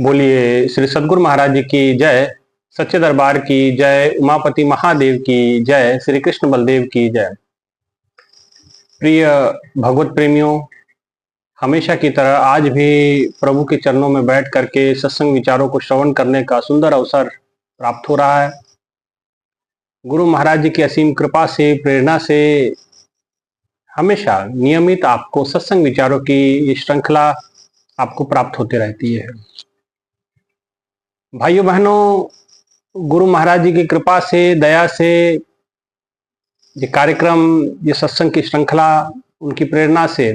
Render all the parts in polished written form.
बोलिए श्री सद्गुरु महाराज जी की जय, सच्चे दरबार की जय, उमापति महादेव की जय, श्री कृष्ण बलदेव की जय। प्रिय भगवत प्रेमियों, हमेशा की तरह आज भी प्रभु के चरणों में बैठ करके सत्संग विचारों को श्रवण करने का सुंदर अवसर प्राप्त हो रहा है। गुरु महाराज जी की असीम कृपा से, प्रेरणा से हमेशा नियमित आपको सत्संग विचारों की ये श्रृंखला आपको प्राप्त होती रहती है। भाइयों बहनों, गुरु महाराज जी की कृपा से, दया से ये कार्यक्रम, ये सत्संग की श्रृंखला उनकी प्रेरणा से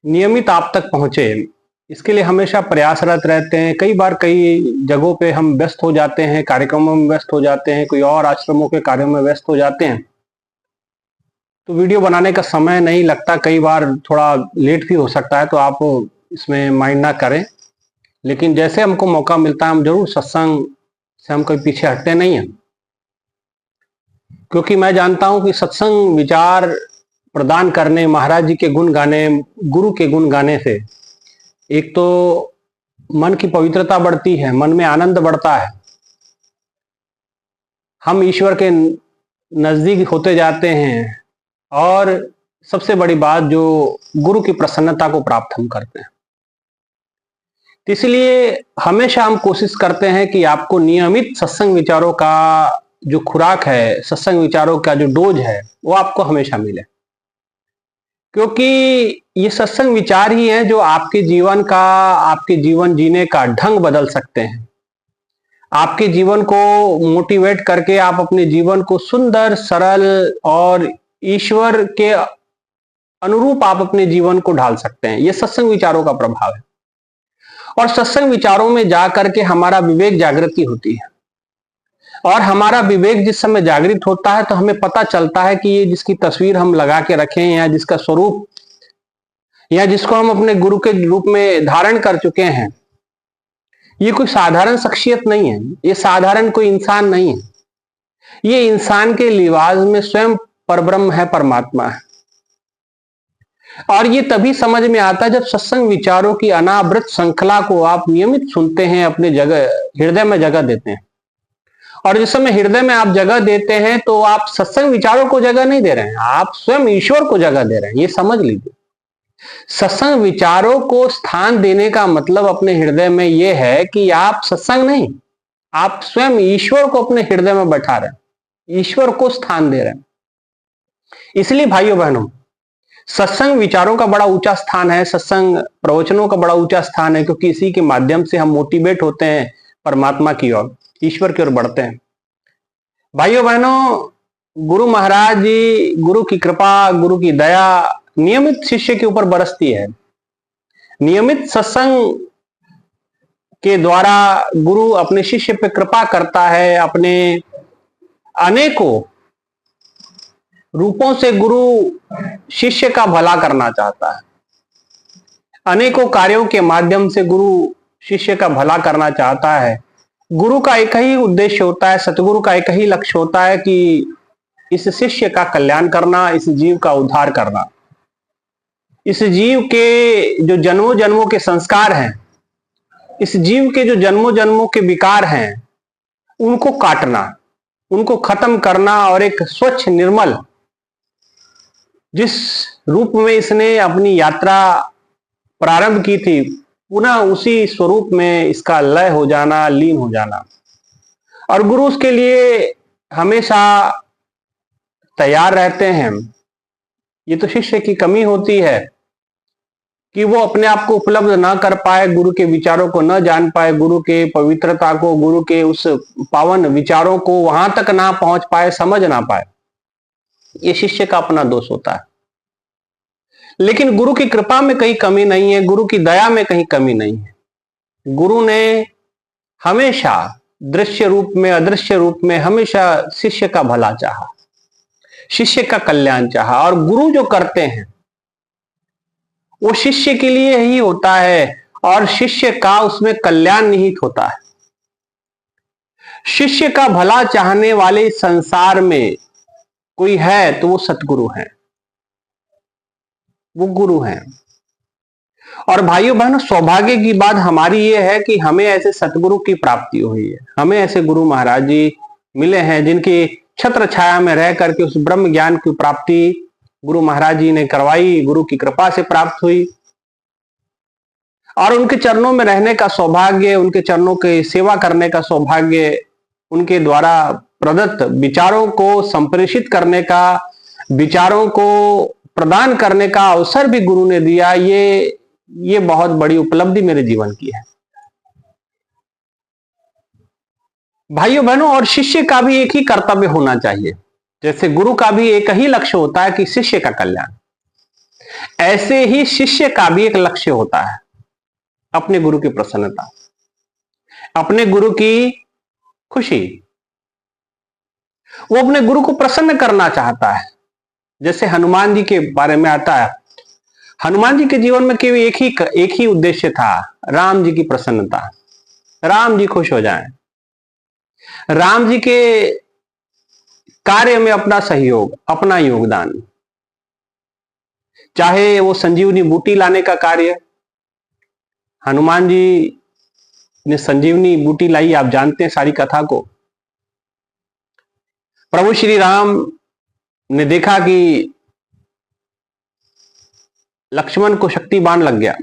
नियमित आप तक पहुंचे, इसके लिए हमेशा प्रयासरत रहते हैं। कई बार कई जगहों पे हम व्यस्त हो जाते हैं, कार्यक्रमों में व्यस्त हो जाते हैं, कोई और आश्रमों के कार्यों में व्यस्त हो जाते हैं, तो वीडियो बनाने का समय नहीं लगता। कई बार थोड़ा लेट भी हो सकता है, तो आप इसमें माइंड ना करें। लेकिन जैसे हमको मौका मिलता है, हम जरूर सत्संग से हम कभी पीछे हटते नहीं हैं, क्योंकि मैं जानता हूं कि सत्संग विचार प्रदान करने, महाराज जी के गुण गाने, गुरु के गुण गाने से एक तो मन की पवित्रता बढ़ती है, मन में आनंद बढ़ता है, हम ईश्वर के नजदीक होते जाते हैं, और सबसे बड़ी बात जो गुरु की प्रसन्नता को प्राप्त हम करते हैं। इसलिए हमेशा हम कोशिश करते हैं कि आपको नियमित सत्संग विचारों का जो खुराक है, सत्संग विचारों का जो डोज है, वो आपको हमेशा मिले, क्योंकि ये सत्संग विचार ही हैं जो आपके जीवन का, आपके जीवन जीने का ढंग बदल सकते हैं। आपके जीवन को मोटिवेट करके आप अपने जीवन को सुंदर, सरल और ईश्वर के अनुरूप आप अपने जीवन को ढाल सकते हैं। ये सत्संग विचारों का प्रभाव है। और सत्संग विचारों में जाकर के हमारा विवेक जागृति होती है, और हमारा विवेक जिस समय जागृत होता है तो हमें पता चलता है कि ये जिसकी तस्वीर हम लगा के रखे हैं, या जिसका स्वरूप, या जिसको हम अपने गुरु के रूप में धारण कर चुके हैं, ये कोई साधारण शख्सियत नहीं है, ये साधारण कोई इंसान नहीं है। ये इंसान के लिबास में स्वयं परब्रह्म है, परमात्मा है। और ये तभी समझ में आता है जब सत्संग विचारों की अनावृत श्रृंखला को आप नियमित सुनते हैं, अपने जगह हृदय में जगह देते हैं। और जिस समय हृदय में आप जगह देते हैं तो आप सत्संग विचारों को जगह नहीं दे रहे हैं, आप स्वयं ईश्वर को जगह दे रहे हैं। ये समझ लीजिए, सत्संग विचारों को स्थान देने का मतलब अपने हृदय में यह है कि आप सत्संग नहीं, आप स्वयं ईश्वर को अपने हृदय में बैठा रहे हैं, ईश्वर को स्थान दे रहे हैं। इसलिए भाइयों बहनों, सत्संग विचारों का बड़ा ऊंचा स्थान है, सत्संग प्रवचनों का बड़ा ऊंचा स्थान है, क्योंकि इसी के माध्यम से हम मोटिवेट होते हैं, परमात्मा की ओर, ईश्वर की ओर बढ़ते हैं। भाइयों बहनों, गुरु महाराज जी, गुरु की कृपा, गुरु की दया नियमित शिष्य के ऊपर बरसती है। नियमित सत्संग के द्वारा गुरु अपने शिष्य पे कृपा करता है। अपने अनेकों रूपों से गुरु शिष्य का भला करना चाहता है। अनेकों कार्यों के माध्यम से गुरु शिष्य का भला करना चाहता है। गुरु का एक ही उद्देश्य होता है, सतगुरु का एक ही लक्ष्य होता है कि इस शिष्य का कल्याण करना, इस जीव का उद्धार करना, इस जीव के जो जन्मों जन्मों के संस्कार हैं, इस जीव के जो जन्मों जन्मों के विकार हैं, उनको काटना, उनको खत्म करना, और एक स्वच्छ निर्मल, जिस रूप में इसने अपनी यात्रा प्रारंभ की थी, पुनः उसी स्वरूप में इसका लय हो जाना, लीन हो जाना। और गुरु उसके लिए हमेशा तैयार रहते हैं। ये तो शिष्य की कमी होती है कि वो अपने आप को उपलब्ध ना कर पाए, गुरु के विचारों को न जान पाए, गुरु के पवित्रता को, गुरु के उस पावन विचारों को वहां तक ना पहुंच पाए, समझ ना पाए। ये शिष्य का अपना दोष होता है। लेकिन गुरु की कृपा में कहीं कमी नहीं है, गुरु की दया में कहीं कमी नहीं है। गुरु ने हमेशा दृश्य रूप में, अदृश्य रूप में हमेशा शिष्य का भला चाहा, शिष्य का कल्याण चाहा। और गुरु जो करते हैं वो शिष्य के लिए ही होता है, और शिष्य का उसमें कल्याण निहित होता है। शिष्य का भला चाहने वाले संसार में कोई है तो वो सतगुरु है, वो गुरु हैं। और भाइयों बहनों, सौभाग्य की बात हमारी ये है कि हमें ऐसे सतगुरु की प्राप्ति हुई है। हमें ऐसे गुरु महाराज जी मिले हैं जिनकी छत्र छाया में रह करके उस ब्रह्म ज्ञान की प्राप्ति गुरु महाराज जी ने करवाई, गुरु की कृपा से प्राप्त हुई। और उनके चरणों में रहने का सौभाग्य, उनके चरणों की सेवा करने का सौभाग्य, उनके द्वारा प्रदत्त विचारों को संप्रेषित करने का, विचारों को प्रदान करने का अवसर भी गुरु ने दिया। ये बहुत बड़ी उपलब्धि मेरे जीवन की है भाइयों बहनों। और शिष्य का भी एक ही कर्तव्य होना चाहिए। जैसे गुरु का भी एक ही लक्ष्य होता है कि शिष्य का कल्याण, ऐसे ही शिष्य का भी एक लक्ष्य होता है अपने गुरु की प्रसन्नता, अपने गुरु की खुशी। वो अपने गुरु को प्रसन्न करना चाहता है। जैसे हनुमान जी के बारे में आता है, हनुमान जी के जीवन में केवल एक ही उद्देश्य था, राम जी की प्रसन्नता, राम जी खुश हो जाएं, राम जी के कार्य में अपना सहयोग, अपना योगदान। चाहे वो संजीवनी बूटी लाने का कार्य, हनुमान जी ने संजीवनी बूटी लाई, आप जानते हैं सारी कथा को। प्रभु श्री राम ने देखा कि लक्ष्मण को शक्ति बाण लग गया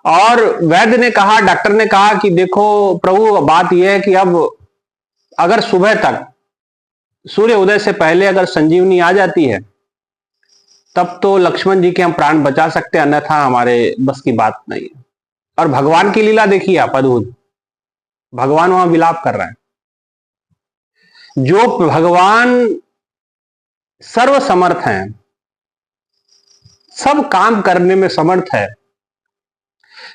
और वैद्य ने कहा, डॉक्टर ने कहा कि देखो प्रभु, बात यह है कि अब अगर सुबह तक, सूर्य उदय से पहले अगर संजीवनी आ जाती है तब तो लक्ष्मण जी के हम प्राण बचा सकते हैं, अन्यथा हमारे बस की बात नहीं है। और भगवान की लीला देखिए आप, अद्भुत। भगवान वहां विलाप कर रहे हैं। जो भगवान सर्व समर्थ हैं, सब काम करने में समर्थ है,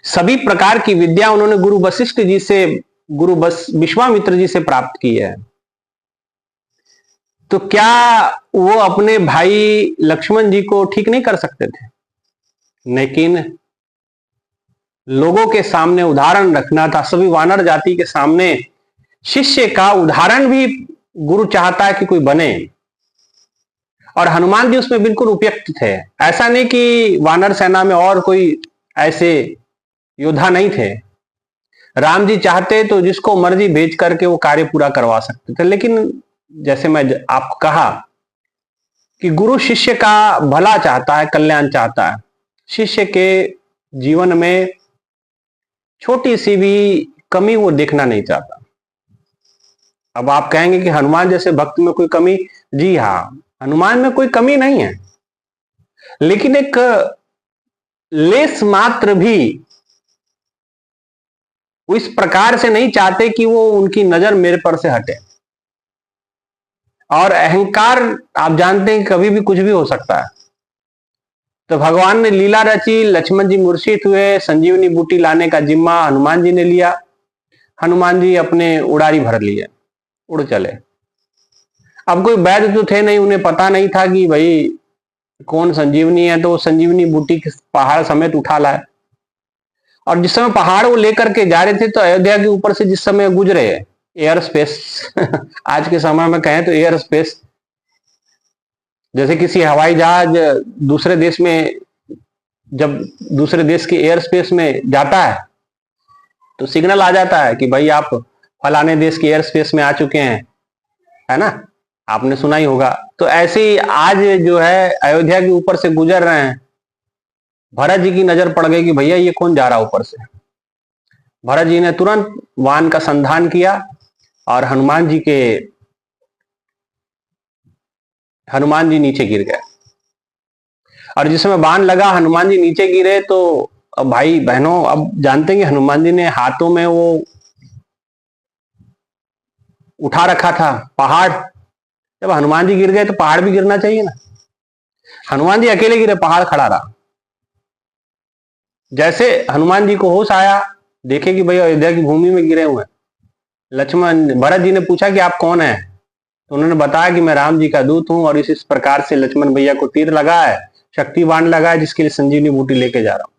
सभी प्रकार की विद्या उन्होंने गुरु वशिष्ठ जी से, गुरु विश्वामित्र जी से प्राप्त की है, तो क्या वो अपने भाई लक्ष्मण जी को ठीक नहीं कर सकते थे? लेकिन लोगों के सामने उदाहरण रखना था, सभी वानर जाति के सामने शिष्य का उदाहरण भी गुरु चाहता है कि कोई बने। और हनुमान जी उसमें बिल्कुल उपयुक्त थे। ऐसा नहीं कि वानर सेना में और कोई ऐसे योद्धा नहीं थे। राम जी चाहते तो जिसको मर्जी भेज करके वो कार्य पूरा करवा सकते थे। लेकिन जैसे मैं आपको कहा कि गुरु शिष्य का भला चाहता है, कल्याण चाहता है। शिष्य के जीवन में छोटी सी भी कमी वो देखना नहीं चाहता। अब आप कहेंगे कि हनुमान जैसे भक्त में कोई कमी, जी हाँ, हनुमान में कोई कमी नहीं है, लेकिन एक लेस मात्र भी वो इस प्रकार से नहीं चाहते कि वो उनकी नजर मेरे पर से हटे। और अहंकार आप जानते हैं कि कभी भी कुछ भी हो सकता है। तो भगवान ने लीला रची, लक्ष्मण जी मूर्छित हुए, संजीवनी बूटी लाने का जिम्मा हनुमान जी ने लिया। हनुमान जी अपने उड़ारी भर लिए, उड़ चले। अब कोई वैद्य तो थे नहीं, उन्हें पता नहीं था कि भाई कौन संजीवनी है, तो संजीवनी बूटी पहाड़ समेत उठा लाए। और जिस समय पहाड़ वो लेकर के जा रहे थे तो अयोध्या के ऊपर से जिस समय गुजरे, एयर स्पेस आज के समय में कहें तो एयर स्पेस, जैसे किसी हवाई जहाज दूसरे देश में, जब दूसरे देश के एयर स्पेस में जाता है तो सिग्नल आ जाता है कि भाई आप फलाने देश के एयर स्पेस में आ चुके हैं, है ना, आपने सुना ही होगा। तो ऐसे ही आज जो है अयोध्या के ऊपर से गुजर रहे हैं। भरत जी की नजर पड़ गई कि भैया ये कौन जा रहा ऊपर से। भरत जी ने तुरंत वाहन का संधान किया और हनुमान जी नीचे गिर गए। और जिस समय बाण लगा, हनुमान जी नीचे गिरे, तो अब भाई बहनों, अब जानते हैं कि हनुमान जी ने हाथों में वो उठा रखा था पहाड़। जब हनुमान जी गिर गए तो पहाड़ भी गिरना चाहिए ना। हनुमान जी अकेले गिरे, पहाड़ खड़ा रहा। जैसे हनुमान जी को होश आया, देखे कि भाई अयोध्या की भूमि में गिरे हुए भरत जी ने पूछा कि आप कौन हैं? तो उन्होंने बताया कि मैं राम जी का दूत हूं और इस प्रकार से लक्ष्मण भैया को तीर लगा है, शक्ति बाण लगा है, जिसके लिए संजीवनी बूटी लेके जा रहा हूं।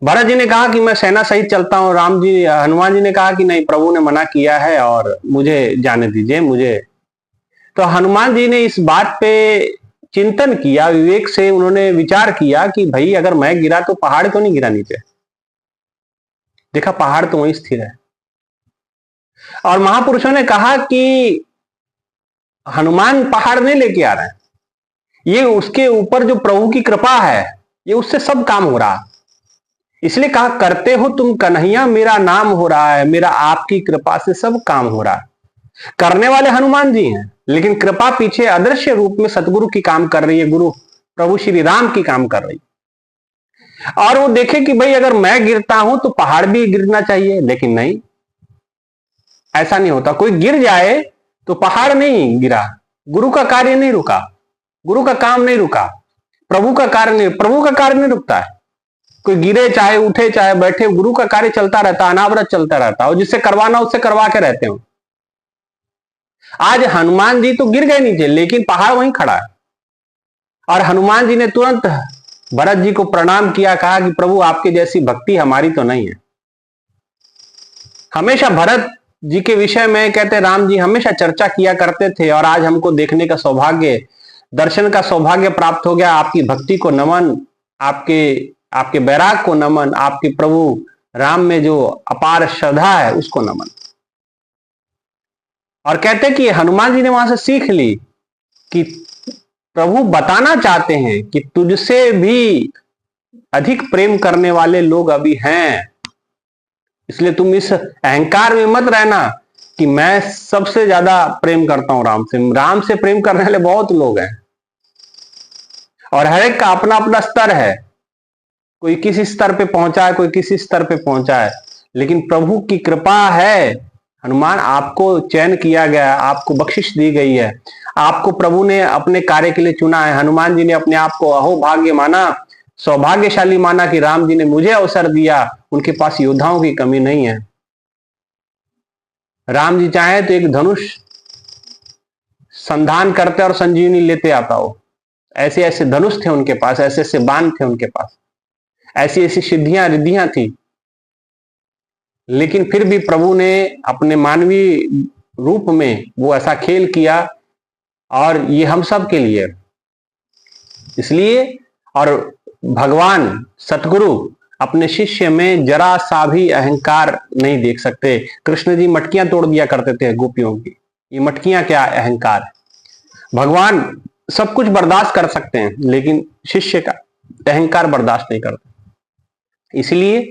भरत जी ने कहा कि मैं सेना सहित चलता हूं। हनुमान जी ने कहा कि नहीं, प्रभु ने मना किया है और मुझे जाने दीजिए मुझे। तो हनुमान जी ने इस बात पे चिंतन किया, विवेक से उन्होंने विचार किया कि भाई अगर मैं गिरा तो पहाड़ क्यों नहीं गिरा नीचे। देखा पहाड़ तो वहीं स्थिर है। और महापुरुषों ने कहा कि हनुमान पहाड़ नहीं लेके आ रहे हैं, ये उसके ऊपर जो प्रभु की कृपा है, ये उससे सब काम हो रहा है। इसलिए कहा करते हो तुम कन्हैया, मेरा नाम हो रहा है, मेरा आपकी कृपा से सब काम हो रहा है। करने वाले हनुमान जी हैं, लेकिन कृपा पीछे अदृश्य रूप में सतगुरु की काम कर रही है, गुरु प्रभु श्री राम की काम कर रही है। और वो देखे कि भाई अगर मैं गिरता हूं तो पहाड़ भी गिरना चाहिए, लेकिन नहीं, ऐसा नहीं होता। कोई गिर जाए तो पहाड़ नहीं गिरा, गुरु का कार्य नहीं रुका, गुरु का काम नहीं रुका, प्रभु का कार्य नहीं रुकता है। कोई गिरे चाहे उठे चाहे बैठे, गुरु का कार्य चलता रहता, अनावरत चलता रहता, और जिससे करवाना उससे करवा के रहते हो। आज हनुमान जी तो गिर गए नीचे, लेकिन पहाड़ वहीं खड़ा है। और हनुमान जी ने तुरंत भरत जी को प्रणाम किया, कहा कि प्रभु आपके जैसी भक्ति हमारी तो नहीं है। हमेशा भरत जी के विषय में कहते राम जी हमेशा चर्चा किया करते थे, और आज हमको देखने का सौभाग्य, दर्शन का सौभाग्य प्राप्त हो गया। आपकी भक्ति को नमन, आपके बैराग को नमन, आपके प्रभु राम में जो अपार श्रद्धा है उसको नमन। और कहते कि हनुमान जी ने वहां से सीख ली कि प्रभु बताना चाहते हैं कि तुझसे भी अधिक प्रेम करने वाले लोग अभी हैं, इसलिए तुम इस अहंकार में मत रहना कि मैं सबसे ज्यादा प्रेम करता हूं राम से। राम से प्रेम करने वाले बहुत लोग हैं, और हर एक का अपना अपना स्तर है। कोई किसी स्तर पे पहुंचा है, कोई किसी स्तर पे पहुंचा है, लेकिन प्रभु की कृपा है। हनुमान आपको चयन किया गया, आपको बख्शिश दी गई है, आपको प्रभु ने अपने कार्य के लिए चुना है। हनुमान जी ने अपने आप को अहोभाग्य माना, सौभाग्यशाली माना कि राम जी ने मुझे अवसर दिया। उनके पास योद्धाओं की कमी नहीं है। राम जी चाहे तो एक धनुष संधान करते और संजीवनी लेते आता हो। ऐसे ऐसे धनुष थे उनके पास, ऐसे ऐसे बाण थे उनके पास, ऐसी ऐसी सिद्धियां रिद्धियां थी, लेकिन फिर भी प्रभु ने अपने मानवीय रूप में वो ऐसा खेल किया, और ये हम सब के लिए। इसलिए और भगवान सतगुरु अपने शिष्य में जरा सा भी अहंकार नहीं देख सकते। कृष्ण जी मटकियां तोड़ दिया करते थे गोपियों की, ये मटकियां क्या अहंकार है। भगवान सब कुछ बर्दाश्त कर सकते हैं, लेकिन शिष्य का अहंकार बर्दाश्त नहीं करते। इसलिए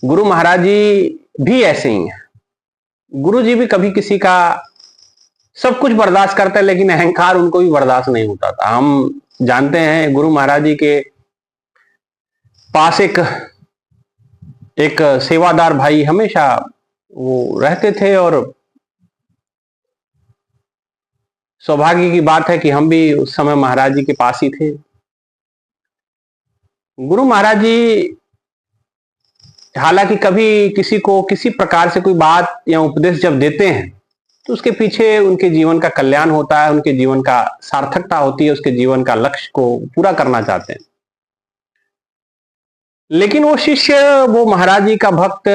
गुरु महाराज जी भी ऐसे ही हैं। गुरु जी भी कभी किसी का सब कुछ बर्दाश्त करते हैं, लेकिन अहंकार उनको भी बर्दाश्त नहीं होता था। हम जानते हैं गुरु महाराज जी के पास एक सेवादार भाई हमेशा वो रहते थे, और सौभाग्य की बात है कि हम भी उस समय महाराज जी के पास ही थे। गुरु महाराज जी हालांकि कभी किसी को किसी प्रकार से कोई बात या उपदेश जब देते हैं तो उसके पीछे उनके जीवन का कल्याण होता है, उनके जीवन का सार्थकता होती है, उसके जीवन का लक्ष्य को पूरा करना चाहते हैं। लेकिन वो शिष्य, वो महाराज जी का भक्त,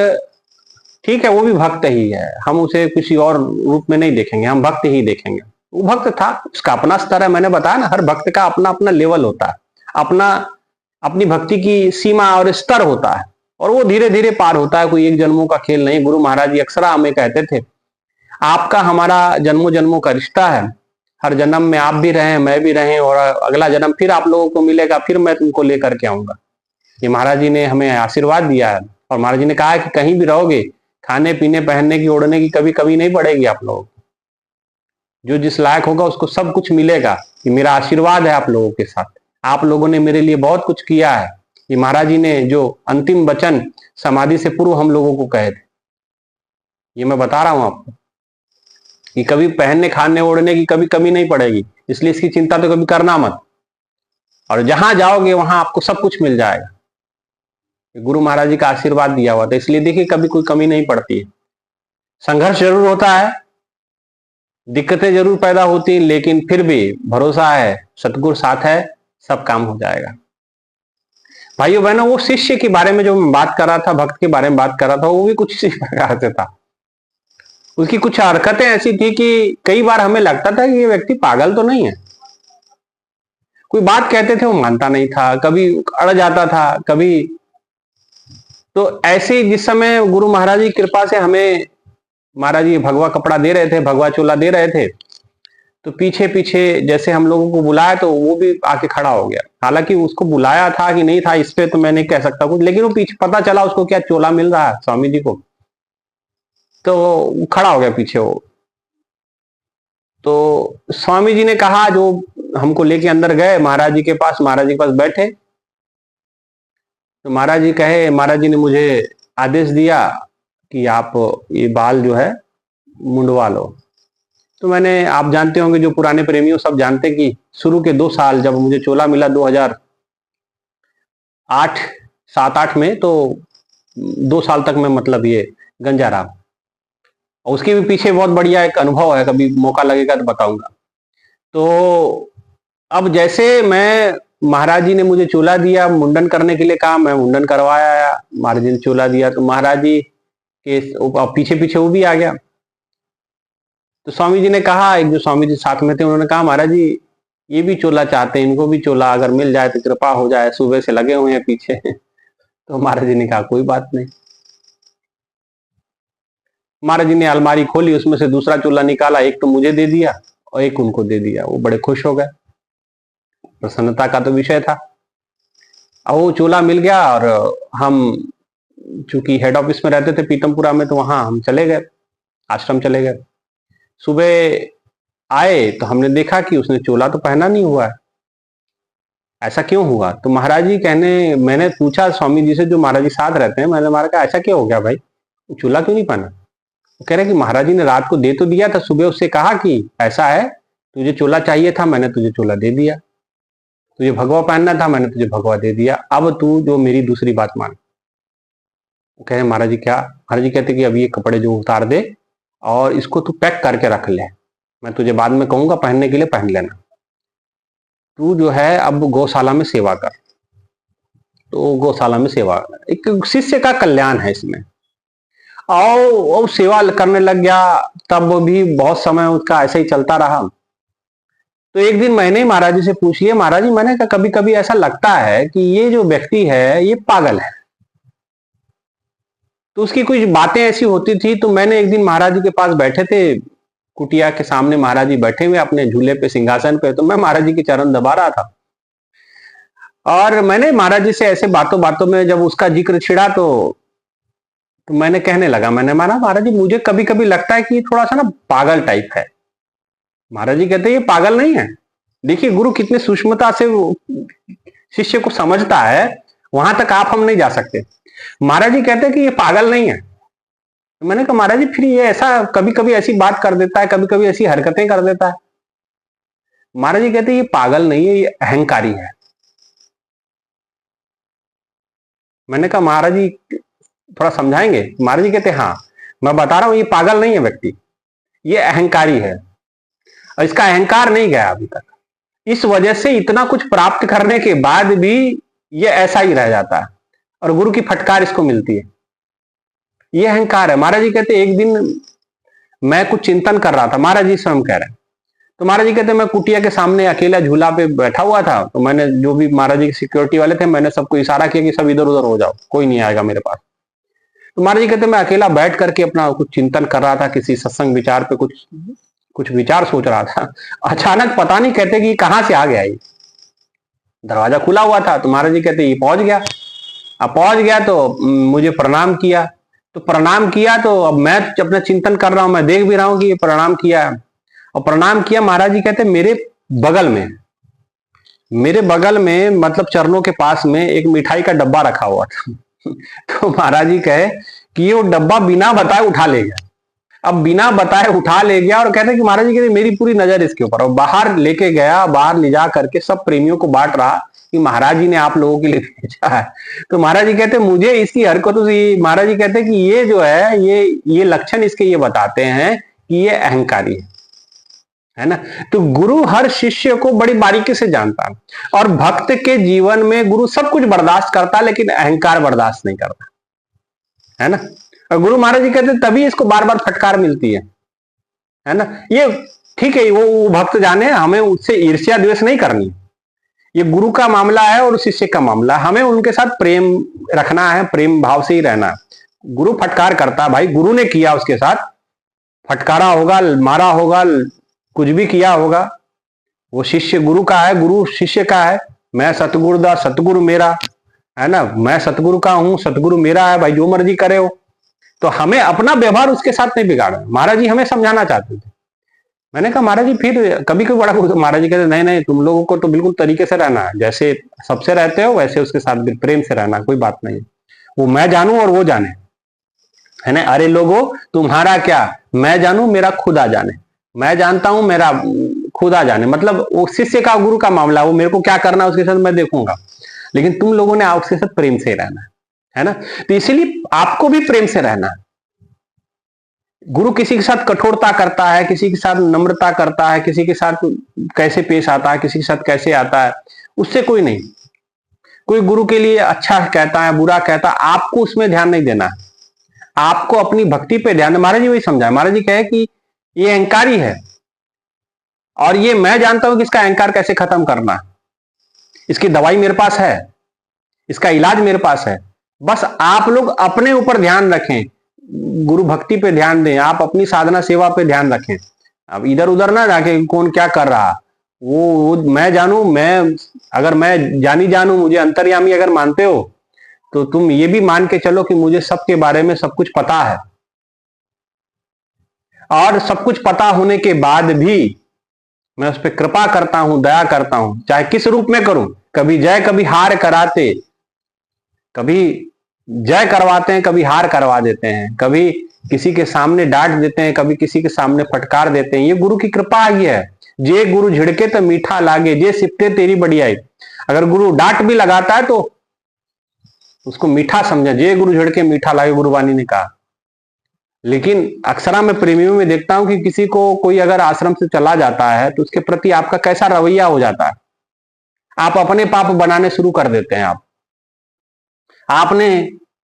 ठीक है वो भी भक्त ही है, हम उसे किसी और रूप में नहीं देखेंगे, हम भक्त ही देखेंगे। वो भक्त था, उसका अपना स्तर है। मैंने बताया ना, हर भक्त का अपना अपना लेवल होता है, अपनी भक्ति की सीमा और स्तर होता है, और वो धीरे धीरे पार होता है। कोई एक जन्मों का खेल नहीं। गुरु महाराज जी अक्सर हमें कहते थे, आपका हमारा जन्मों जन्मों का रिश्ता है। हर जन्म में आप भी रहे, मैं भी रहे, और अगला जन्म फिर आप लोगों को मिलेगा, फिर मैं तुमको लेकर के आऊंगा। ये महाराज जी ने हमें आशीर्वाद दिया है, और महाराज जी ने कहा है कि कहीं भी रहोगे, खाने पीने पहनने की ओढ़ने की कभी कमी नहीं पड़ेगी आप लोगों को। जो जिस लायक होगा उसको सब कुछ मिलेगा। ये मेरा आशीर्वाद है आप लोगों के साथ। आप लोगों ने मेरे लिए बहुत कुछ किया है। ये महाराज जी ने जो अंतिम वचन समाधि से पूर्व हम लोगों को कहे थे, ये मैं बता रहा हूं आपको कि कभी पहनने खाने ओढ़ने की कभी कमी नहीं पड़ेगी, इसलिए इसकी चिंता तो कभी करना मत। और जहां जाओगे वहां आपको सब कुछ मिल जाएगा। गुरु महाराज जी का आशीर्वाद दिया हुआ था, इसलिए देखिए कभी कोई कमी नहीं पड़ती है। संघर्ष जरूर होता है, दिक्कतें जरूर पैदा होती हैं, लेकिन फिर भी भरोसा है, सतगुरु साथ है, सब काम हो जाएगा। भाइयों बहनों, वो शिष्य के बारे में जो मैं बात कर रहा था, भक्त के बारे में बात कर रहा था, वो भी कुछ इसी प्रकार से था। उसकी कुछ हरकतें ऐसी थी कि कई बार हमें लगता था कि ये व्यक्ति पागल तो नहीं है। कोई बात कहते थे वो मानता नहीं था, कभी अड़ जाता था, कभी। तो ऐसे जिस समय गुरु महाराज की कृपा से हमें महाराज जी भगवा कपड़ा दे रहे थे, भगवा चोला दे रहे थे, तो पीछे पीछे जैसे हम लोगों को बुलाया तो वो भी आके खड़ा हो गया। हालांकि उसको बुलाया था कि नहीं था इस पे तो मैं नहीं कह सकता कुछ, लेकिन वो पीछे पता चला उसको क्या चोला मिल रहा है स्वामी जी को, तो खड़ा हो गया पीछे वो। तो स्वामी जी ने कहा, जो हमको लेके अंदर गए महाराज जी के पास, महाराज जी के पास बैठे, तो महाराज जी कहे, महाराज जी ने मुझे आदेश दिया कि आप ये बाल जो है मुंडवा लो। तो मैंने, आप जानते होंगे जो पुराने प्रेमियों सब जानते कि शुरू के 2 साल जब मुझे चोला मिला 2008 7-8 में, तो 2 साल तक मैं मतलब ये गंजा रहा। और उसके भी पीछे बहुत बढ़िया एक अनुभव है, कभी मौका लगेगा तो बताऊंगा। तो अब जैसे मैं, महाराज जी ने मुझे चोला दिया, मुंडन करने के लिए कहा, मैं मुंडन करवाया, महाराज जी ने चोला दिया, तो महाराज जी के पीछे पीछे वो भी आ गया। तो स्वामी जी ने कहा, एक जो स्वामी जी साथ में थे उन्होंने कहा, महाराज जी ये भी चोला चाहते हैं, इनको भी चोला अगर मिल जाए तो कृपा हो जाए, सुबह से लगे हुए हैं पीछे। तो महाराज जी ने कहा कोई बात नहीं। महाराज जी ने अलमारी खोली, उसमें से दूसरा चोला निकाला, एक तो मुझे दे दिया और एक उनको दे दिया। वो बड़े खुश हो गए, प्रसन्नता का तो विषय था। अब वो चोला मिल गया और हम चूंकि हेड ऑफिस में रहते थे पीतमपुरा में, तो वहां हम चले गए, आश्रम चले गए। सुबह आए तो हमने देखा कि उसने चोला तो पहना नहीं हुआ है। ऐसा क्यों हुआ? तो महाराज जी कहने, मैंने पूछा स्वामी जी से जो महाराज जी साथ रहते हैं, मैंने महाराज कहा ऐसा क्यों हो गया भाई, चोला क्यों नहीं पहना? वो कह रहे कि महाराज जी ने रात को दे तो दिया था, सुबह उससे कहा कि ऐसा है तुझे चोला चाहिए था, मैंने तुझे चोला दे दिया, तुझे भगवा पहनना था, मैंने तुझे भगवा दे दिया, अब तू जो मेरी दूसरी बात मान। वो कहे महाराज जी क्या? महाराज जी कहते कि अब ये कपड़े जो उतार दे और इसको तू पैक करके रख ले, मैं तुझे बाद में कहूंगा पहनने के लिए, पहन लेना। तू जो है अब गौशाला में सेवा कर। तो गौशाला में सेवा, एक शिष्य का कल्याण है इसमें। और सेवा करने लग गया, तब भी बहुत समय उसका ऐसे ही चलता रहा। तो एक दिन मैंने महाराज जी से पूछ लिया, महाराज जी मैंने कहा कभी कभी ऐसा लगता है कि ये जो व्यक्ति है ये पागल है। तो उसकी कुछ बातें ऐसी होती थी। तो मैंने एक दिन महाराज जी के पास बैठे थे, कुटिया के सामने महाराज जी बैठे हुए अपने झूले पे, सिंहासन पे, तो मैं महाराज जी के चरण दबा रहा था। और मैंने महाराज जी से ऐसे बातों बातों में जब उसका जिक्र छिड़ा, तो मैंने कहने लगा, मैंने माना महाराज जी मुझे कभी कभी लगता है कि थोड़ा सा ना पागल टाइप है। महाराज जी कहते ये पागल नहीं है। देखिए गुरु कितने सूक्ष्मता से शिष्य को समझता है, वहां तक आप हम नहीं जा सकते। महाराज जी कहते हैं कि ये पागल नहीं है। मैंने कहा महाराज जी फिर ये ऐसा कभी कभी ऐसी बात कर देता है, कभी कभी ऐसी हरकतें कर देता है। महाराज जी कहते ये पागल नहीं है, ये अहंकारी है। मैंने कहा महाराज जी थोड़ा समझाएंगे? महाराज जी कहते हाँ मैं बता रहा हूं, ये पागल नहीं है व्यक्ति, ये अहंकारी है और इसका अहंकार नहीं गया अभी तक। इस वजह से इतना कुछ प्राप्त करने के बाद भी ये ऐसा ही रह जाता है और गुरु की फटकार इसको मिलती है। ये अहंकार है। महाराज जी कहते एक दिन मैं कुछ चिंतन कर रहा था, महाराज जी स्वयं कह रहे हैं। तो महाराज जी कहते मैं कुटिया के सामने अकेला झूला पे बैठा हुआ था, तो मैंने जो भी महाराज जी के सिक्योरिटी वाले थे, मैंने सबको इशारा किया कि सब इधर उधर हो जाओ, कोई नहीं आएगा मेरे पास। तो महाराज जी कहते मैं अकेला बैठ करके अपना कुछ चिंतन कर रहा था, किसी सत्संग विचार पे कुछ विचार सोच रहा था। अचानक पता नहीं कहते कि कहां से आ गया ये, दरवाजा खुला हुआ था। तो महाराज जी कहते ये पहुंच गया। अब पहुंच गया तो मुझे प्रणाम किया। तो प्रणाम किया तो अब मैं अपना चिंतन कर रहा हूं, मैं देख भी रहा हूं कि ये प्रणाम किया है। और प्रणाम किया, महाराज जी कहते मेरे बगल में मतलब चरणों के पास में एक मिठाई का डब्बा रखा हुआ था। तो महाराज जी कहे कि ये वो डब्बा बिना बताए उठा ले गया। अब बिना बताए उठा ले गया और कहते कि महाराज जी कहते मेरी पूरी नजर इसके ऊपर, और बाहर लेके गया, बाहर ले जा करके सब प्रेमियों को बांट रहा कि महाराज जी ने आप लोगों के लिए भेजा है। तो महाराज जी कहते मुझे इसकी हरकतों से, महाराज जी कहते कि ये जो है ये लक्षण इसके ये बताते हैं कि ये अहंकारी है ना। तो गुरु हर शिष्य को बड़ी बारीकी से जानता है, और भक्त के जीवन में गुरु सब कुछ बर्दाश्त करता है लेकिन अहंकार बर्दाश्त नहीं करता, है ना। और गुरु महाराज जी कहते तभी इसको बार बार फटकार मिलती है ना। ये ठीक है, वो भक्त जाने, हमें उससे ईर्ष्या द्वेष नहीं करनी। ये गुरु का मामला है और शिष्य का मामला है। हमें उनके साथ प्रेम रखना है, प्रेम भाव से ही रहना है। गुरु फटकार करता है भाई, गुरु ने किया उसके साथ, फटकारा होगा, मारा होगा, कुछ भी किया होगा, वो शिष्य गुरु का है, गुरु शिष्य का है। मैं सतगुरु दा, सतगुरु मेरा है ना, मैं सतगुरु का हूं, सतगुरु मेरा है, भाई जो मर्जी करे हो। तो हमें अपना व्यवहार उसके साथ नहीं बिगाड़ना। महाराज जी हमें समझाना चाहते थे। मैंने कहा महाराज जी फिर कभी कोई बड़ा, महाराज जी कहते नहीं नहीं, तुम लोगों को तो बिल्कुल तरीके से रहना है, जैसे सबसे रहते हो वैसे उसके साथ भी प्रेम से रहना, कोई बात नहीं। वो मैं जानूं और वो जाने, है ना। अरे लोगों, तुम्हारा क्या, मैं जानूं मेरा खुदा जाने, मैं जानता हूं मेरा खुदा जाने। मतलब वो शिष्य का गुरु का मामला, वो मेरे को क्या करना है उसके साथ मैं देखूंगा, लेकिन तुम लोगों ने उसके साथ प्रेम से रहना है ना। तो इसीलिए आपको भी प्रेम से रहना है। गुरु किसी के साथ कठोरता करता है, किसी के साथ नम्रता करता है, किसी के साथ कैसे पेश आता है, किसी के साथ कैसे आता है, उससे कोई नहीं। कोई गुरु के लिए अच्छा कहता है, बुरा कहता है, आपको उसमें ध्यान नहीं देना है। आपको अपनी भक्ति पे ध्यान। महाराज जी वही समझाए। महाराज जी कहे कि ये अहंकारी है और ये मैं जानता हूं कि इसका अहंकार कैसे खत्म करना है। इसकी दवाई मेरे पास है, इसका इलाज मेरे पास है। बस आप लोग अपने ऊपर ध्यान रखें, गुरु भक्ति पे ध्यान दें, आप अपनी साधना सेवा पे ध्यान रखें। अब इधर उधर ना जाके कौन क्या कर रहा, वो मैं जानू, मैं अगर मैं जानी जानू, मुझे अंतर्यामी अगर मानते हो तो तुम ये भी मान के चलो कि मुझे सबके बारे में सब कुछ पता है। और सब कुछ पता होने के बाद भी मैं उस पर कृपा करता हूं, दया करता हूं, चाहे किस रूप में करूं। कभी जय कभी हार कराते, कभी जय करवाते हैं, कभी हार करवा देते हैं, कभी किसी के सामने डांट देते हैं, कभी किसी के सामने फटकार देते हैं। ये गुरु की कृपा ही है। जे गुरु झिड़के तो मीठा लागे, जे सिपटे तेरी बढ़ियाई। अगर गुरु डांट भी लगाता है तो उसको मीठा समझा, जे गुरु झिड़के मीठा लागे, गुरुवाणी ने कहा। लेकिन अक्सर मैं प्रेमियों में देखता हूं कि किसी को कोई अगर आश्रम से चला जाता है तो उसके प्रति आपका कैसा रवैया हो जाता है। आप अपने पाप बनाने शुरू कर देते हैं। आपने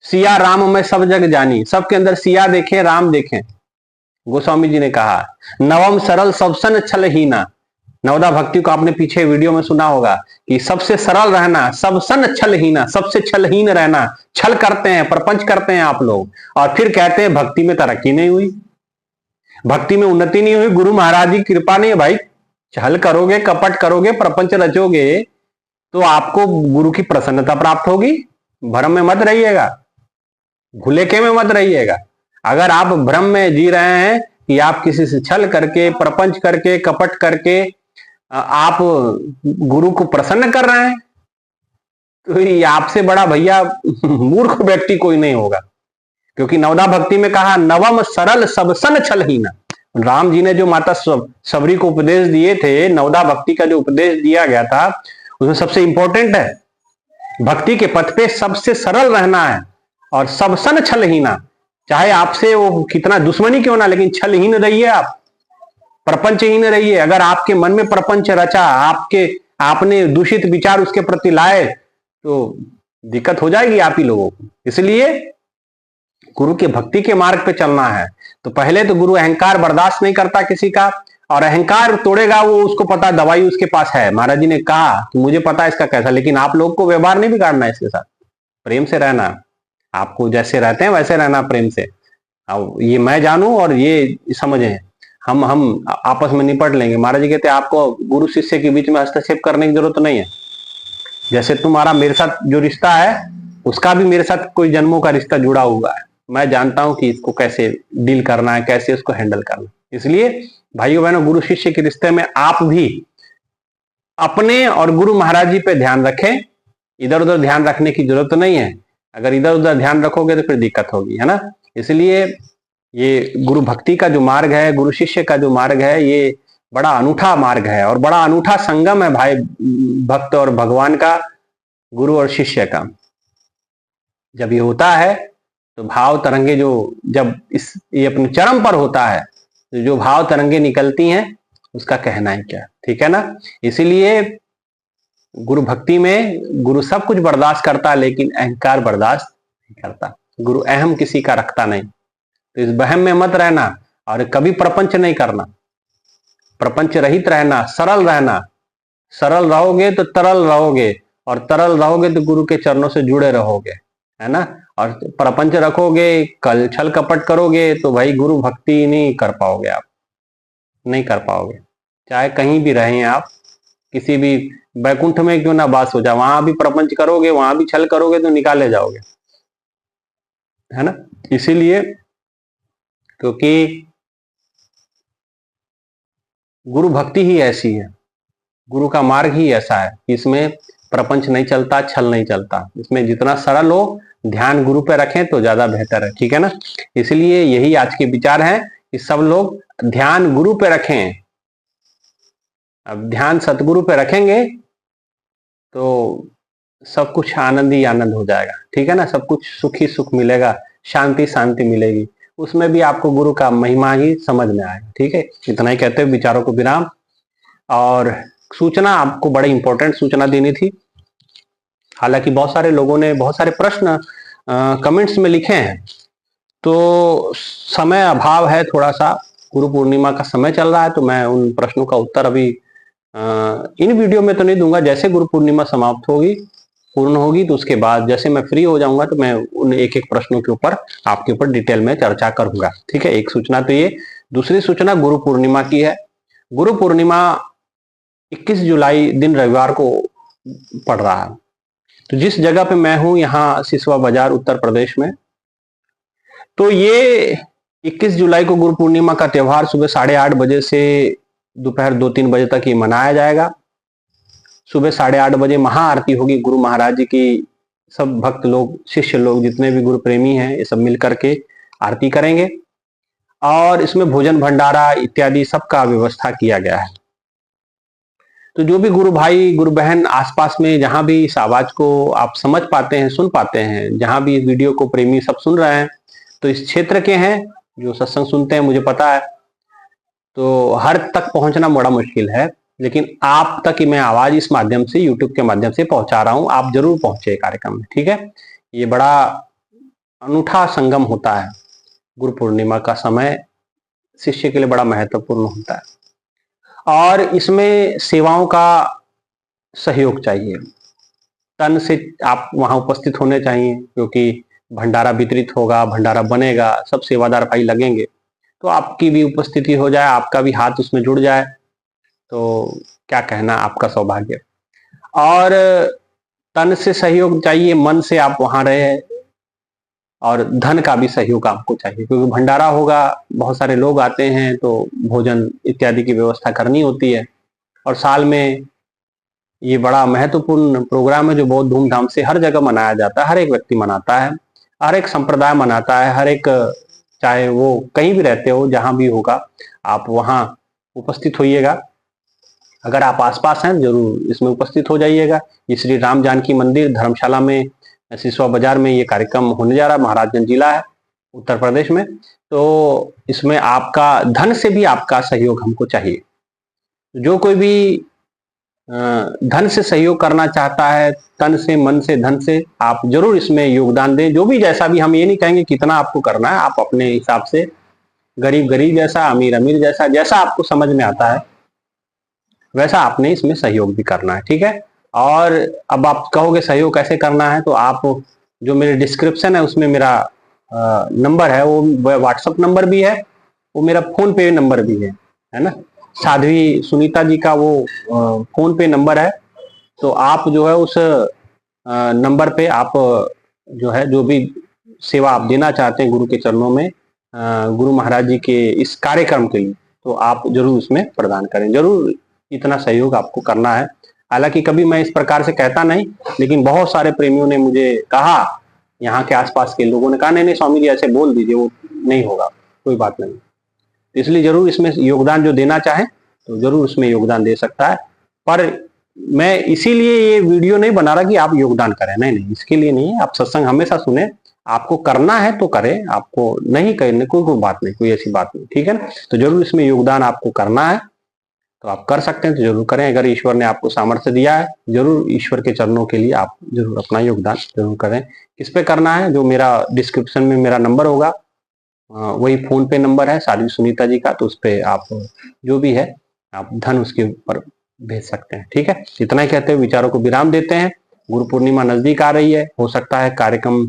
सिया राम में सब जग जानी, सबके अंदर सिया देखें, राम देखें। गोस्वामी जी ने कहा नवम सरल सबसन छल हीना। नवदा भक्ति को आपने पीछे वीडियो में सुना होगा कि सबसे सरल रहना, सबसन छल हीना, सबसे छलहीन रहना। छल करते हैं, प्रपंच करते हैं आप लोग, और फिर कहते हैं भक्ति में तरक्की नहीं हुई, भक्ति में उन्नति नहीं हुई, गुरु महाराज की कृपा नहीं है। भाई छल करोगे, कपट करोगे, प्रपंच रचोगे तो आपको गुरु की प्रसन्नता प्राप्त होगी। भ्रम में मत रहिएगा, भुलेखे में मत रहिएगा। अगर आप भ्रम में जी रहे हैं कि आप किसी से छल करके, प्रपंच करके, कपट करके आप गुरु को प्रसन्न कर रहे हैं, तो ये आपसे बड़ा भैया मूर्ख व्यक्ति कोई नहीं होगा। क्योंकि नवदा भक्ति में कहा नवम सरल सबसन छलहीना। राम जी ने जो माता सबरी को उपदेश दिए थे, नवदा भक्ति का जो उपदेश दिया गया था, उसमें सबसे इंपॉर्टेंट है भक्ति के पथ पे सबसे सरल रहना है और सबसन छलहीना। चाहे आपसे वो कितना दुश्मनी क्यों ना, लेकिन छलहीन रहिए, आप प्रपंचहीन रहिए। अगर आपके मन में प्रपंच रचा, आपने दूषित विचार उसके प्रति लाए तो दिक्कत हो जाएगी आप ही लोगों को। इसलिए गुरु के भक्ति के मार्ग पे चलना है। तो पहले तो गुरु अहंकार बर्दाश्त नहीं करता किसी का, और अहंकार तोड़ेगा वो, उसको पता दवाई उसके पास है। महाराज जी ने कहा कि मुझे पता है इसका कैसा, लेकिन आप लोग को व्यवहार नहीं बिगाड़ना है, इसके साथ प्रेम से रहना। आपको जैसे रहते हैं वैसे रहना, प्रेम से। अब ये मैं जानू और ये समझे, हम आपस में निपट लेंगे। महाराज जी कहते हैं आपको गुरु शिष्य के बीच में हस्तक्षेप करने की जरूरत नहीं है। जैसे तुम्हारा मेरे साथ जो रिश्ता है, उसका भी मेरे साथ कोई जन्मों का रिश्ता जुड़ा हुआ है। मैं जानता हूं कि इसको कैसे डील करना है, कैसे उसको हैंडल करना है। इसलिए भाइयों बहनों, गुरु शिष्य के रिश्ते में आप भी अपने और गुरु महाराज जी पे ध्यान रखें। इधर उधर ध्यान रखने की जरूरत नहीं है। अगर इधर उधर ध्यान रखोगे तो फिर दिक्कत होगी, है ना। इसलिए ये गुरु भक्ति का जो मार्ग है, गुरु शिष्य का जो मार्ग है, ये बड़ा अनूठा मार्ग है और बड़ा अनूठा संगम है भाई, भक्त और भगवान का, गुरु और शिष्य का। जब ये होता है तो भाव तरंगे जब ये अपने चरम पर होता है, तो जो भाव तरंगे निकलती हैं उसका कहना है क्या, ठीक है ना। इसीलिए गुरु भक्ति में गुरु सब कुछ बर्दाश्त करता है, लेकिन अहंकार बर्दाश्त नहीं करता। गुरु अहम किसी का रखता नहीं। तो इस वहम में मत रहना और कभी प्रपंच नहीं करना, प्रपंच रहित रहना, सरल रहना, सरल रहोगे तो तरल रहोगे, और तरल रहोगे तो गुरु के चरणों से जुड़े रहोगे, है ना। और प्रपंच रखोगे, कल छल कपट करोगे तो भाई गुरु भक्ति नहीं कर पाओगे, आप नहीं कर पाओगे। चाहे कहीं भी रहें आप, किसी भी बैकुंठ में क्यों ना वास हो जाए, वहां भी प्रपंच करोगे, वहां भी छल करोगे तो निकाले जाओगे, है ना। इसीलिए, क्योंकि गुरु भक्ति ही ऐसी है, गुरु का मार्ग ही ऐसा है कि इसमें प्रपंच नहीं चलता, छल नहीं चलता। इसमें जितना सरल हो, ध्यान गुरु पे रखें तो ज्यादा बेहतर है, ठीक है ना। इसलिए यही आज के विचार हैं कि सब लोग ध्यान गुरु पे रखें। अब ध्यान सतगुरु पे रखेंगे तो सब कुछ आनंद ही आनंद हो जाएगा, ठीक है ना। सब कुछ सुख ही सुख मिलेगा, शांति शांति मिलेगी, उसमें भी आपको गुरु का महिमा ही समझ में आएगा, ठीक है। इतना ही कहते हुए विचारों को विराम। और सूचना आपको बड़ी इंपॉर्टेंट सूचना देनी थी। हालांकि बहुत सारे लोगों ने बहुत सारे प्रश्न कमेंट्स में लिखे हैं, तो समय अभाव है थोड़ा सा, गुरु पूर्णिमा का समय चल रहा है, तो मैं उन प्रश्नों का उत्तर अभी इन वीडियो में तो नहीं दूंगा। जैसे गुरु पूर्णिमा समाप्त होगी, पूर्ण होगी, तो उसके बाद जैसे मैं फ्री हो जाऊंगा तो मैं उन एक एक प्रश्नों के ऊपर आपके ऊपर डिटेल में चर्चा करूंगा, ठीक है। एक सूचना तो ये। दूसरी सूचना गुरु पूर्णिमा की है। गुरु पूर्णिमा 21 जुलाई दिन रविवार को पड़ रहा है। तो जिस जगह पे मैं हूं, यहाँ सिसवा बाजार उत्तर प्रदेश में, तो ये 21 जुलाई को गुरु पूर्णिमा का त्योहार सुबह 8:30 बजे से दोपहर 2-3 बजे तक ये मनाया जाएगा। सुबह 8:30 बजे महाआरती होगी गुरु महाराज जी की। सब भक्त लोग, शिष्य लोग, जितने भी गुरु प्रेमी हैं, ये सब मिल करके आरती करेंगे, और इसमें भोजन भंडारा इत्यादि सबका व्यवस्था किया गया है। तो जो भी गुरु भाई गुरु बहन आसपास में, जहां भी इस आवाज को आप समझ पाते हैं, सुन पाते हैं, जहां भी इस वीडियो को प्रेमी सब सुन रहे हैं, तो इस क्षेत्र के हैं, जो सत्संग सुनते हैं, मुझे पता है। तो हर तक पहुंचना बड़ा मुश्किल है, लेकिन आप तक मैं आवाज इस माध्यम से, यूट्यूब के माध्यम से पहुंचा रहा हूं। आप जरूर पहुंचे कार्यक्रम में, ठीक है। ये बड़ा अनूठा संगम होता है। गुरु पूर्णिमा का समय शिष्य के लिए बड़ा महत्वपूर्ण होता है, और इसमें सेवाओं का सहयोग चाहिए। तन से आप वहां उपस्थित होने चाहिए, क्योंकि भंडारा वितरित होगा, भंडारा बनेगा, सब सेवादार भाई लगेंगे, तो आपकी भी उपस्थिति हो जाए, आपका भी हाथ उसमें जुड़ जाए, तो क्या कहना, आपका सौभाग्य। और तन से सहयोग चाहिए, मन से आप वहां रहे, और धन का भी सहयोग आपको चाहिए, क्योंकि भंडारा होगा, बहुत सारे लोग आते हैं, तो भोजन इत्यादि की व्यवस्था करनी होती है। और साल में ये बड़ा महत्वपूर्ण प्रोग्राम है, जो बहुत धूमधाम से हर जगह मनाया जाता है। हर एक व्यक्ति मनाता है, हर एक संप्रदाय मनाता है, हर एक, चाहे वो कहीं भी रहते हो, जहां भी होगा, आप वहां उपस्थित होइएगा। अगर आप आसपास हैं, जरूर इसमें उपस्थित हो जाइएगा। ये श्री राम जानकी मंदिर धर्मशाला में, सिसवा बाजार में ये कार्यक्रम होने जा रहा है। महाराजगंज जिला है, उत्तर प्रदेश में। तो इसमें आपका धन से भी आपका सहयोग हमको चाहिए। जो कोई भी धन से सहयोग करना चाहता है, तन से, मन से, धन से, आप जरूर इसमें योगदान दें। जो भी, जैसा भी, हम ये नहीं कहेंगे कितना आपको करना है, आप अपने हिसाब से, गरीब गरीब जैसा, अमीर अमीर जैसा, जैसा आपको समझ में आता है, वैसा आपने इसमें सहयोग भी करना है, ठीक है। और अब आप कहोगे सहयोग कैसे करना है, तो आप जो मेरे डिस्क्रिप्शन है उसमें मेरा नंबर है, वो व्हाट्सएप नंबर भी है, वो मेरा फोन पे नंबर भी है ना। साध्वी सुनीता जी का वो फोन पे नंबर है। तो आप जो है उस नंबर पे आप जो है, जो भी सेवा आप देना चाहते हैं गुरु के चरणों में, गुरु महाराज जी के इस कार्यक्रम के लिए, तो आप जरूर उसमें प्रदान करें। जरूर इतना सहयोग आपको करना है। हालांकि कभी मैं इस प्रकार से कहता नहीं, लेकिन बहुत सारे प्रेमियों ने मुझे कहा, यहाँ के आसपास के लोगों ने कहा, नहीं नहीं स्वामी जी ऐसे बोल दीजिए, वो नहीं होगा, कोई बात नहीं। इसलिए जरूर इसमें योगदान जो देना चाहे तो जरूर उसमें योगदान दे सकता है। पर मैं इसीलिए ये वीडियो नहीं बना रहा कि आप योगदान करें, नहीं नहीं, इसके लिए नहीं है। आप सत्संग हमेशा सुने, आपको करना है तो करें, आपको नहीं करने कोई बात नहीं, कोई ऐसी बात नहीं, ठीक है ना। तो जरूर इसमें योगदान आपको करना है, तो आप कर सकते हैं, तो जरूर करें। अगर ईश्वर ने आपको सामर्थ्य दिया है, जरूर ईश्वर के चरणों के लिए आप जरूर अपना योगदान जरूर करें। किस पे करना है, जो मेरा डिस्क्रिप्शन में मेरा नंबर होगा, वही फोन पे नंबर है साध्वी सुनीता जी का, तो उस पर आप जो भी है आप धन उसके ऊपर भेज सकते हैं। ठीक है, इतना ही कहते हुए विचारों को विराम देते हैं। गुरु पूर्णिमा नजदीक आ रही है, हो सकता है कार्यक्रम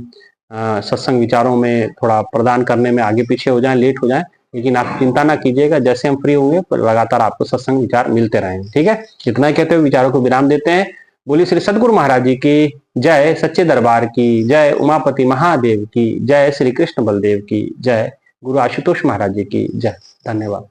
सत्संग विचारों में थोड़ा प्रदान करने में आगे पीछे हो जाए, लेट हो जाए, लेकिन आप चिंता ना कीजिएगा, जैसे हम फ्री होंगे लगातार आपको सत्संग विचार मिलते रहेंगे। ठीक है, इतना ही कहते हुए विचारों को विराम देते हैं। बोली श्री सदगुरु महाराज जी की जय, सच्चे दरबार की जय, उमापति महादेव की जय, श्री कृष्ण बलदेव की जय, गुरु आशुतोष महाराज जी की जय। धन्यवाद।